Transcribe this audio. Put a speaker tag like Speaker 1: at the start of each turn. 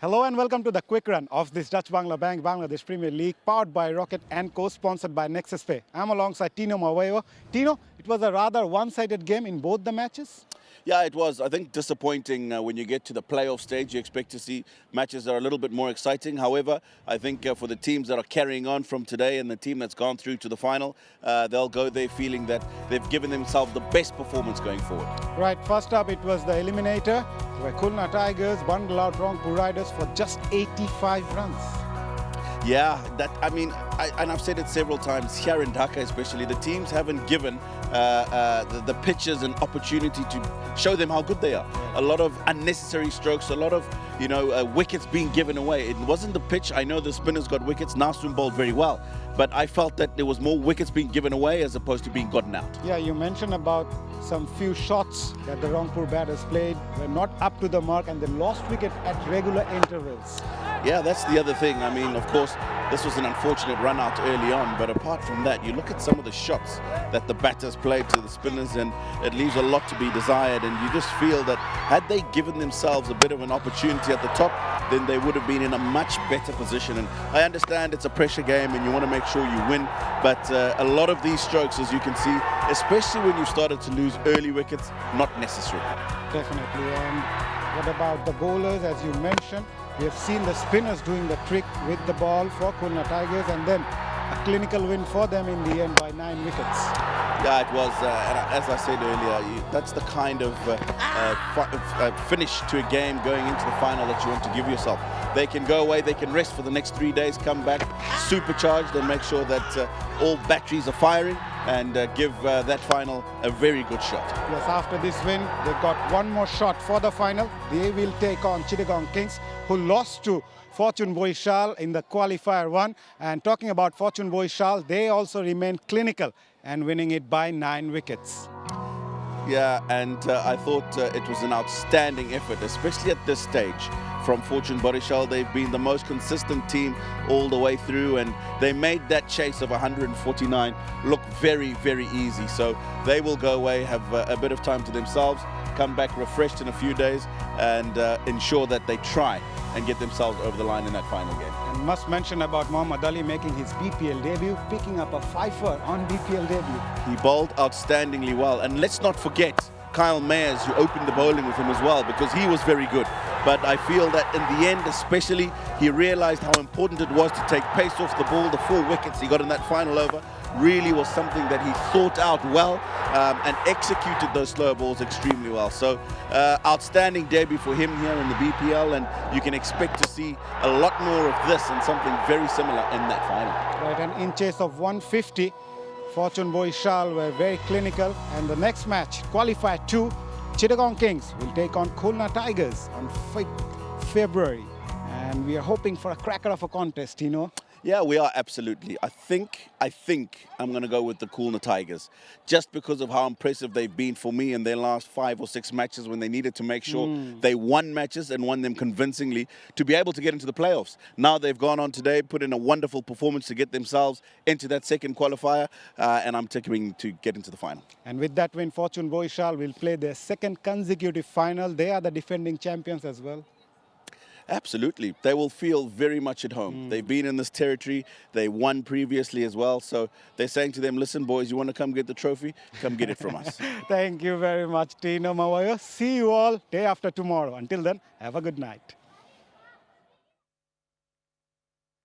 Speaker 1: Hello and welcome to the quick run of this Dutch-Bangla Bank Bangladesh Premier League, powered by Rocket and co-sponsored by Nexus Pay. I'm alongside Tino Mawayo. Tino, it was a rather one-sided game in both the matches.
Speaker 2: Yeah, it was, I think, disappointing when you get to the playoff stage. You expect to see matches that are a little bit more exciting. However, I think for the teams that are carrying on from today and the team that's gone through to the final, they'll go there feeling that they've given themselves the best performance going forward.
Speaker 1: Right, first up it was the eliminator, where Khulna Tigers bundled out Rangpur Riders for just 85 runs.
Speaker 2: Yeah, and I've said it several times here in Dhaka especially, the teams haven't given the pitchers an opportunity to show them how good they are. A lot of unnecessary strokes, a lot of wickets being given away. It wasn't the pitch. I know the spinners got wickets. Nasrum bowled very well, but I felt that there was more wickets being given away as opposed to being gotten out.
Speaker 1: Yeah, you mentioned about some few shots that the Rangpur batters played were not up to the mark and they lost wicket at regular intervals.
Speaker 2: Yeah, that's the other thing. I mean, of course, this was an unfortunate run out early on, but apart from that, you look at some of the shots that the batters played to the spinners and it leaves a lot to be desired, and you just feel that had they given themselves a bit of an opportunity at the top, then they would have been in a much better position. And I understand it's a pressure game and you want to make sure you win, but a lot of these strokes, as you can see, especially when you started to lose early wickets, not necessary.
Speaker 1: Definitely. And what about the bowlers? As you mentioned, we have seen the spinners doing the trick with the ball for Khulna Tigers, and then a clinical win for them in the end by 9 wickets.
Speaker 2: Yeah, it was, and as I said earlier, that's the kind of finish to a game going into the final that you want to give yourself. They can go away, they can rest for the next 3 days, come back supercharged and make sure that all batteries are firing and give that final a very good shot.
Speaker 1: Yes, after this win, they've got one more shot for the final. They will take on Chittagong Kings, who lost to Fortune Boishal in the qualifier 1. And talking about Fortune Boishal, they also remained clinical and winning it by 9 wickets.
Speaker 2: Yeah, and I thought it was an outstanding effort, especially at this stage. From Fortune Boishal, they've been the most consistent team all the way through, and they made that chase of 149 look very, very easy. So they will go away, have a bit of time to themselves, come back refreshed in a few days, and ensure that they try and get themselves over the line in that final game.
Speaker 1: And must mention about Mohammad Ali making his BPL debut, picking up a fifer on BPL debut.
Speaker 2: He bowled outstandingly well, and let's not forget Kyle Mayers, who opened the bowling with him as well, because he was very good. But I feel that in the end especially, he realized how important it was to take pace off the ball. The 4 wickets he got in that final over really was something that he thought out well and executed those slow balls extremely well. So outstanding debut for him here in the BPL, and you can expect to see a lot more of this and something very similar in that final.
Speaker 1: Right, and in chase of 150, Fortune Boishal were very clinical, and the next match, qualifier 2, Chittagong Kings will take on Khulna Tigers on 5th February. And we are hoping for a cracker of a contest, you know.
Speaker 2: Yeah, we are, absolutely. I think I'm going to go with the Khulna Tigers, just because of how impressive they've been for me in their last 5 or 6 matches when they needed to make sure they won matches and won them convincingly to be able to get into the playoffs. Now they've gone on today, put in a wonderful performance to get themselves into that second qualifier, and I'm tipping to get into the final.
Speaker 1: And with that win, Fortune Boishal will play their 2nd consecutive final. They are the defending champions as well.
Speaker 2: Absolutely. They will feel very much at home. They've been in this territory. They won previously as well. So they're saying to them, listen, boys, you want to come get the trophy? Come get it from us.
Speaker 1: Thank you very much, Tino Mawayo. See you all day after tomorrow. Until then, have a good night.